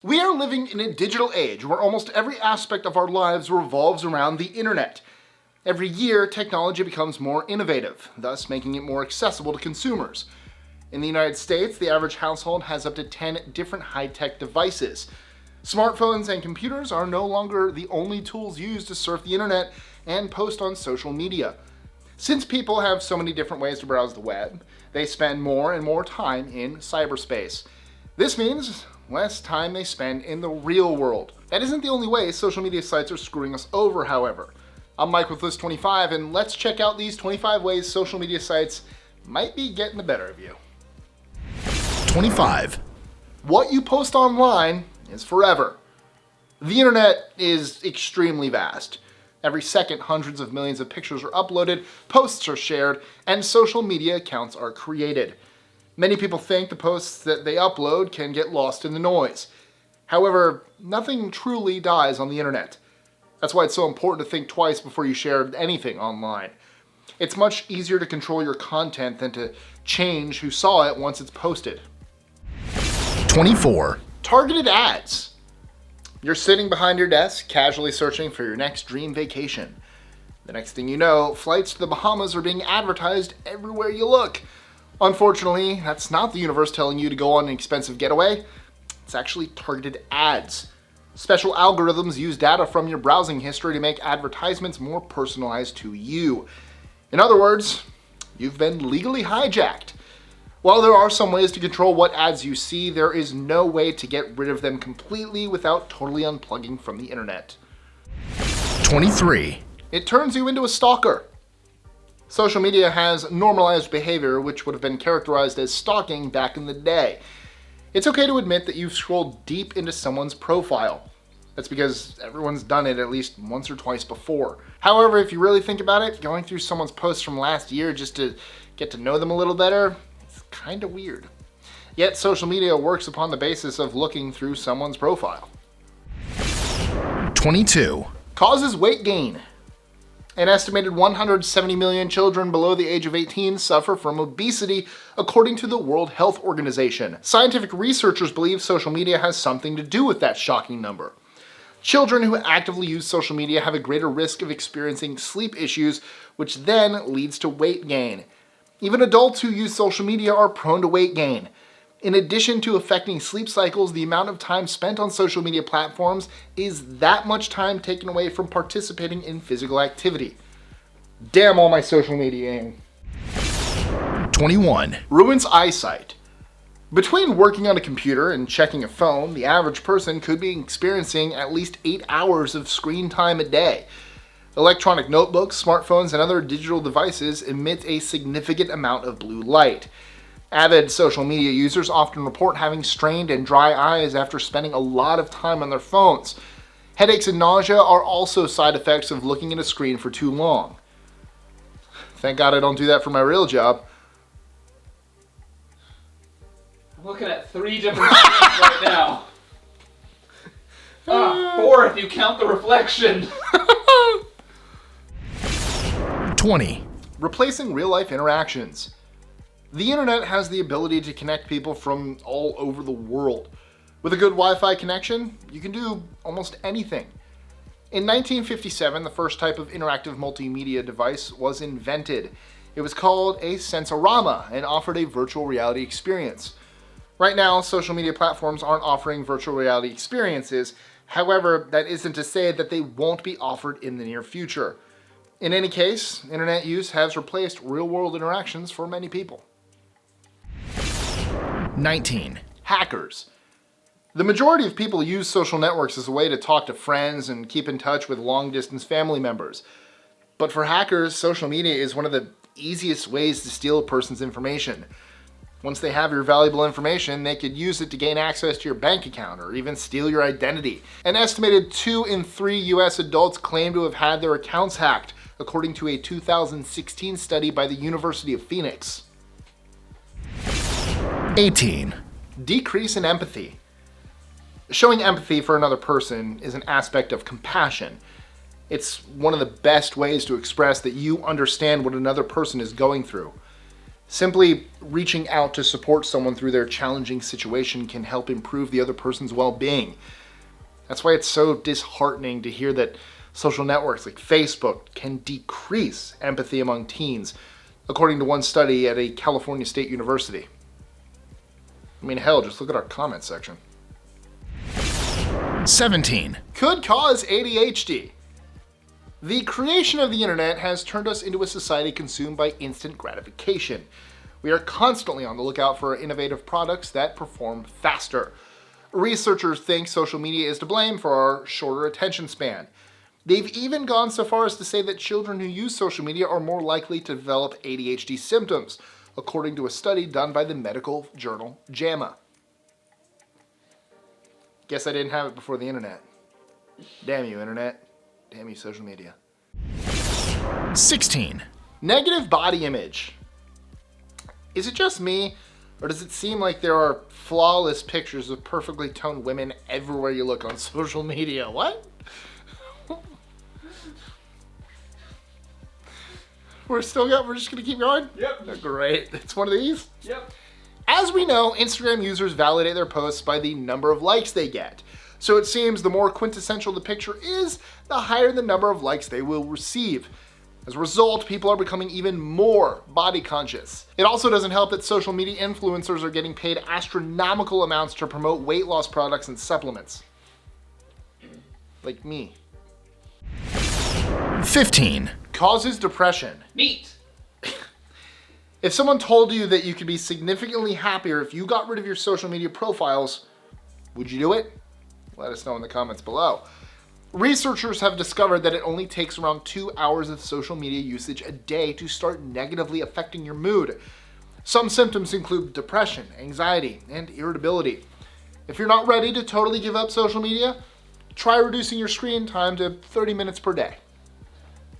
We are living in a digital age where almost every aspect of our lives revolves around the internet. Every year, technology becomes more innovative, thus making it more accessible to consumers. In the United States, the average household has up to 10 different high-tech devices. Smartphones and computers are no longer the only tools used to surf the internet and post on social media. Since people have so many different ways to browse the web, they spend more and more time in cyberspace. This means less time they spend in the real world. That isn't the only way social media sites are screwing us over, however. I'm Mike with List 25, and let's check out these 25 ways social media sites might be getting the better of you. 25. What you post online is forever. The internet is extremely vast. Every second, hundreds of millions of pictures are uploaded, posts are shared, and social media accounts are created. Many people think the posts that they upload can get lost in the noise. However, nothing truly dies on the internet. That's why it's so important to think twice before you share anything online. It's much easier to control your content than to change who saw it once it's posted. 24. Targeted ads. You're sitting behind your desk, casually searching for your next dream vacation. The next thing you know, flights to the Bahamas are being advertised everywhere you look. Unfortunately, that's not the universe telling you to go on an expensive getaway. It's actually targeted ads. Special algorithms use data from your browsing history to make advertisements more personalized to you. In other words, you've been legally hijacked. While there are some ways to control what ads you see, there is no way to get rid of them completely without totally unplugging from the internet. 23. It turns you into a stalker. Social media has normalized behavior which would have been characterized as stalking back in the day. It's okay to admit that you've scrolled deep into someone's profile. That's because everyone's done it at least once or twice before. However, if you really think about it, going through someone's posts from last year just to get to know them a little better, it's kind of weird. Yet social media works upon the basis of looking through someone's profile. 22. Causes weight gain. An estimated 170 million children below the age of 18 suffer from obesity, according to the World Health Organization. Scientific researchers believe social media has something to do with that shocking number. Children who actively use social media have a greater risk of experiencing sleep issues, which then leads to weight gain. Even adults who use social media are prone to weight gain. In addition to affecting sleep cycles, the amount of time spent on social media platforms is that much time taken away from participating in physical activity. Damn all my social media. 21. Ruins eyesight. Between working on a computer and checking a phone, the average person could be experiencing at least 8 hours of screen time a day. Electronic notebooks, smartphones, and other digital devices emit a significant amount of blue light. Avid social media users often report having strained and dry eyes after spending a lot of time on their phones. Headaches and nausea are also side effects of looking at a screen for too long. Thank God I don't do that for my real job. I'm looking at 3 different screens right now. 4 if you count the reflection. 20. Replacing real-life interactions. The internet has the ability to connect people from all over the world. With a good Wi-Fi connection, you can do almost anything. In 1957, the first type of interactive multimedia device was invented. It was called a sensorama and offered a virtual reality experience. Right now, social media platforms aren't offering virtual reality experiences. However, that isn't to say that they won't be offered in the near future. In any case, internet use has replaced real-world interactions for many people. 19. Hackers. The majority of people use social networks as a way to talk to friends and keep in touch with long-distance family members. But for hackers, social media is one of the easiest ways to steal a person's information. Once they have your valuable information, they could use it to gain access to your bank account or even steal your identity. An estimated 2 in 3 US adults claim to have had their accounts hacked, according to a 2016 study by the University of Phoenix. 18. Decrease in empathy. Showing empathy for another person is an aspect of compassion. It's one of the best ways to express that you understand what another person is going through. Simply reaching out to support someone through their challenging situation can help improve the other person's well-being. That's why it's so disheartening to hear that social networks like Facebook can decrease empathy among teens, according to one study at a California State University. I mean, hell, just look at our comment section. 17. Could cause ADHD. The creation of the internet has turned us into a society consumed by instant gratification. We are constantly on the lookout for innovative products that perform faster. Researchers think social media is to blame for our shorter attention span. They've even gone so far as to say that children who use social media are more likely to develop ADHD symptoms, according to a study done by the medical journal JAMA. Guess I didn't have it before the internet. Damn you, internet. Damn you, social media. 16. Negative body image. Is it just me, or does it seem like there are flawless pictures of perfectly toned women everywhere you look on social media? What? We're just gonna keep going? Yep. Great. It's one of these? Yep. As we know, Instagram users validate their posts by the number of likes they get. So it seems the more quintessential the picture is, the higher the number of likes they will receive. As a result, people are becoming even more body conscious. It also doesn't help that social media influencers are getting paid astronomical amounts to promote weight loss products and supplements. Like me. 15. Causes depression. Neat. If someone told you that you could be significantly happier if you got rid of your social media profiles, would you do it? Let us know in the comments below. Researchers have discovered that it only takes around 2 hours of social media usage a day to start negatively affecting your mood. Some symptoms include depression, anxiety, and irritability. If you're not ready to totally give up social media, try reducing your screen time to 30 minutes per day.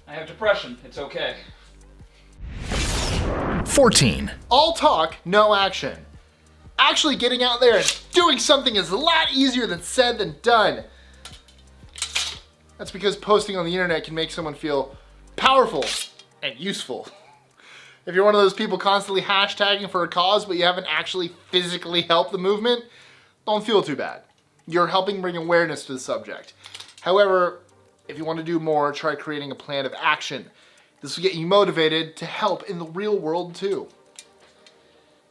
I have depression. It's okay. 14. All talk, no action. Actually getting out there and doing something is a lot easier than said than done. That's because posting on the internet can make someone feel powerful and useful. If you're one of those people constantly hashtagging for a cause but you haven't actually physically helped the movement, don't feel too bad. You're helping bring awareness to the subject. However, if you want to do more, try creating a plan of action. This will get you motivated to help in the real world too.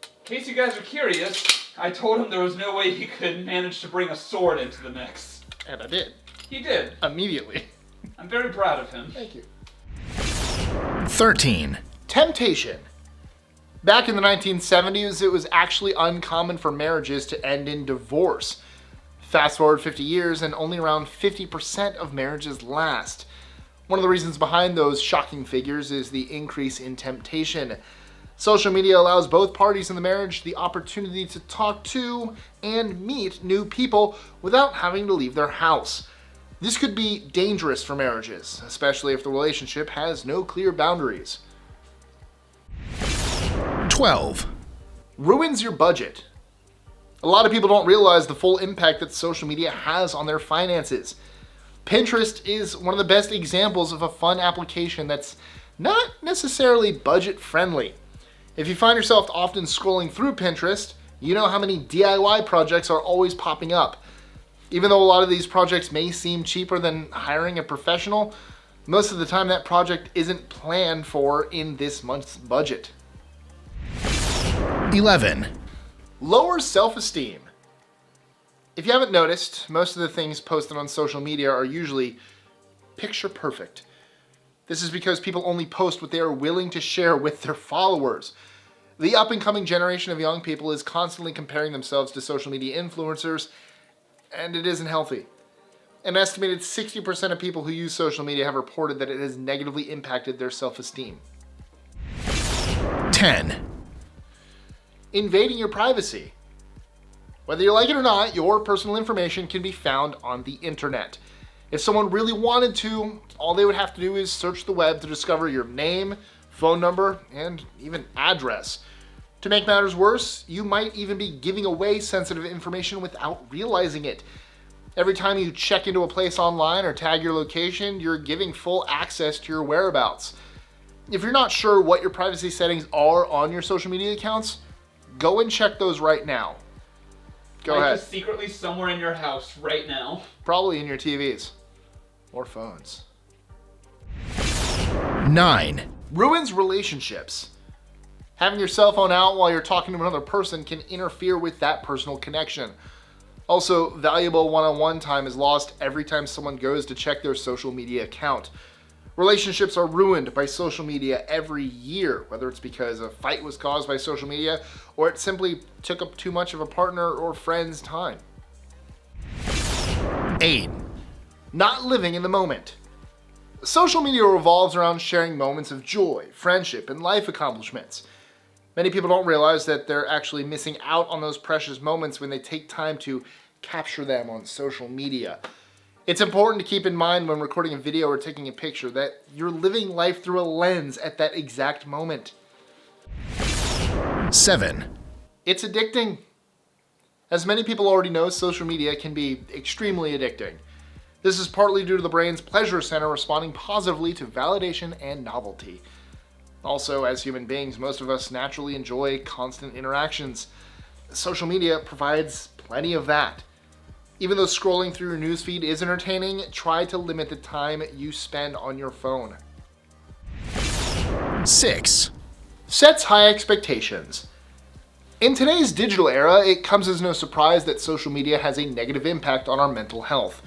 In case you guys are curious, I told him there was no way he could manage to bring a sword into the mix. And I did. He did. Immediately. I'm very proud of him. Thank you. 13. Temptation. Back in the 1970s, it was actually uncommon for marriages to end in divorce. Fast forward 50 years and only around 50% of marriages last. One of the reasons behind those shocking figures is the increase in temptation. Social media allows both parties in the marriage the opportunity to talk to and meet new people without having to leave their house. This could be dangerous for marriages, especially if the relationship has no clear boundaries. 12. Ruins your budget. A lot of people don't realize the full impact that social media has on their finances. Pinterest is one of the best examples of a fun application that's not necessarily budget friendly. If you find yourself often scrolling through Pinterest, you know how many DIY projects are always popping up. Even though a lot of these projects may seem cheaper than hiring a professional, most of the time that project isn't planned for in this month's budget. 11. Lowers self-esteem. If you haven't noticed, most of the things posted on social media are usually picture perfect. This is because people only post what they are willing to share with their followers. The up-and-coming generation of young people is constantly comparing themselves to social media influencers, and it isn't healthy. An estimated 60% of people who use social media have reported that it has negatively impacted their self-esteem. 10. Invading your privacy. Whether you like it or not, your personal information can be found on the internet. If someone really wanted to, all they would have to do is search the web to discover your name, phone number, and even address. To make matters worse, you might even be giving away sensitive information without realizing it. Every time you check into a place online or tag your location, you're giving full access to your whereabouts. If you're not sure what your privacy settings are on your social media accounts, go and check those right now. Go ahead. Just secretly somewhere in your house right now. Probably in your TVs or phones. 9, Ruins relationships. Having your cell phone out while you're talking to another person can interfere with that personal connection. Also, valuable one-on-one time is lost every time someone goes to check their social media account. Relationships are ruined by social media every year, whether it's because a fight was caused by social media or it simply took up too much of a partner or friend's time. 8, Not living in the moment. Social media revolves around sharing moments of joy, friendship, and life accomplishments. Many people don't realize that they're actually missing out on those precious moments when they take time to capture them on social media. It's important to keep in mind when recording a video or taking a picture that you're living life through a lens at that exact moment. 7, It's addicting. As many people already know, social media can be extremely addicting. This is partly due to the brain's pleasure center responding positively to validation and novelty. Also, as human beings, most of us naturally enjoy constant interactions. Social media provides plenty of that. Even though scrolling through your newsfeed is entertaining, try to limit the time you spend on your phone. 6, Sets high expectations. In today's digital era, it comes as no surprise that social media has a negative impact on our mental health.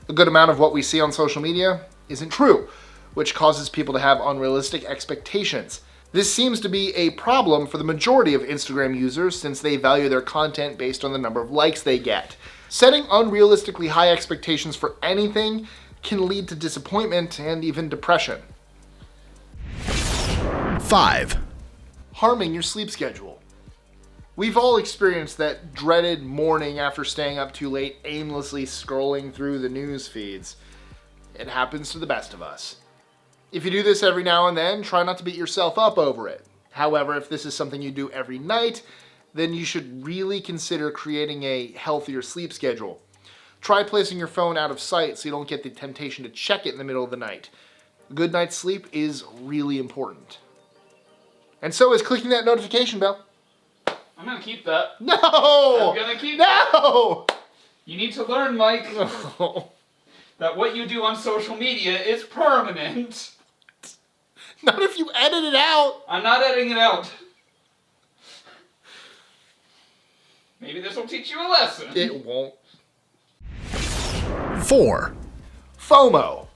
A good amount of what we see on social media isn't true, which causes people to have unrealistic expectations. This seems to be a problem for the majority of Instagram users since they value their content based on the number of likes they get. Setting unrealistically high expectations for anything can lead to disappointment and even depression. 5, Harming your sleep schedule. We've all experienced that dreaded morning after staying up too late, aimlessly scrolling through the news feeds. It happens to the best of us. If you do this every now and then, try not to beat yourself up over it. However, if this is something you do every night, then you should really consider creating a healthier sleep schedule. Try placing your phone out of sight so you don't get the temptation to check it in the middle of the night. A good night's sleep is really important. And so is clicking that notification bell. I'm gonna keep that. No! I'm gonna keep that. No! You need to learn, Mike, that what you do on social media is permanent. Not if you edit it out. I'm not editing it out. Maybe this will teach you a lesson. It won't. 4, FOMO.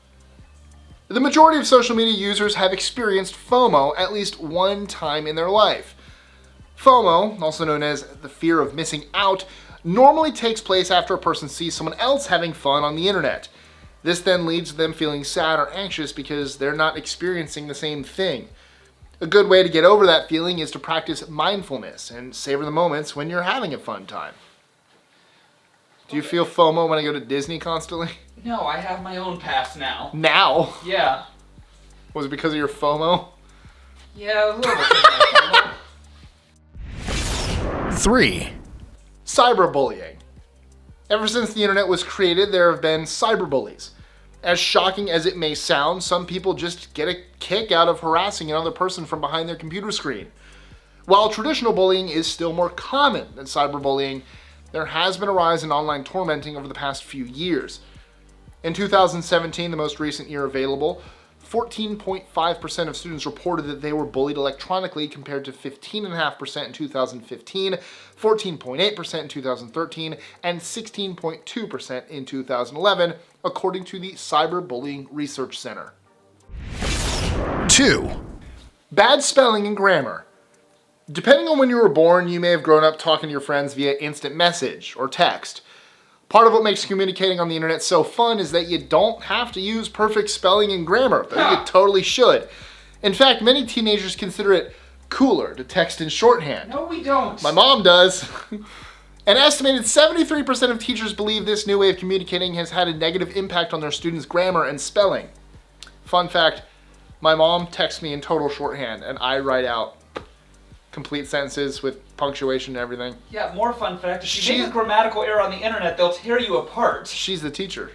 The majority of social media users have experienced FOMO at least one time in their life. FOMO, also known as the fear of missing out, normally takes place after a person sees someone else having fun on the internet. This then leads to them feeling sad or anxious because they're not experiencing the same thing. A good way to get over that feeling is to practice mindfulness and savor the moments when you're having a fun time. Do you feel FOMO when I go to Disney constantly? No, I have my own pass now. Now? Yeah. Was it because of your FOMO? Yeah, a little bit. 3, Cyberbullying. Ever since the internet was created, there have been cyberbullies. As shocking as it may sound, some people just get a kick out of harassing another person from behind their computer screen. While traditional bullying is still more common than cyberbullying, there has been a rise in online tormenting over the past few years. In 2017, the most recent year available, 14.5% of students reported that they were bullied electronically compared to 15.5% in 2015, 14.8% in 2013, and 16.2% in 2011, according to the Cyberbullying Research Center. 2, Bad spelling and grammar. Depending on when you were born, you may have grown up talking to your friends via instant message or text. Part of what makes communicating on the internet so fun is that you don't have to use perfect spelling and grammar, though you totally should. In fact, many teenagers consider it cooler to text in shorthand. No, we don't. My mom does. An estimated 73% of teachers believe this new way of communicating has had a negative impact on their students' grammar and spelling. Fun fact, my mom texts me in total shorthand and I write out complete sentences with punctuation and everything. Yeah, more fun fact. If you make a grammatical error on the internet, they'll tear you apart. She's the teacher.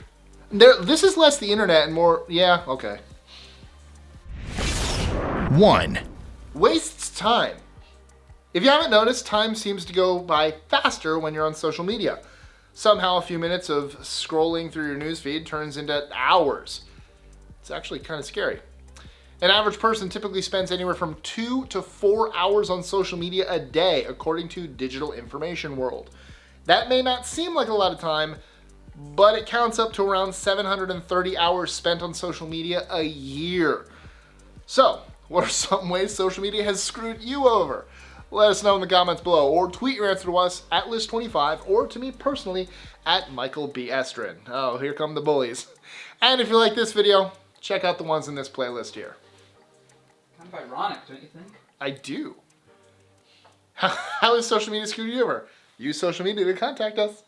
This is less the internet and more, yeah, okay. 1. Wastes time. If you haven't noticed, time seems to go by faster when you're on social media. Somehow a few minutes of scrolling through your newsfeed turns into hours. It's actually kind of scary. An average person typically spends anywhere from 2 to 4 hours on social media a day, according to Digital Information World. That may not seem like a lot of time, but it counts up to around 730 hours spent on social media a year. So, what are some ways social media has screwed you over? Let us know in the comments below, or tweet your answer to us at List25, or to me personally at Michael B. Estrin. Oh, here come the bullies. And if you like this video, check out the ones in this playlist here. Kind of ironic, don't you think? I do. How is social media screwed you over? Use social media to contact us.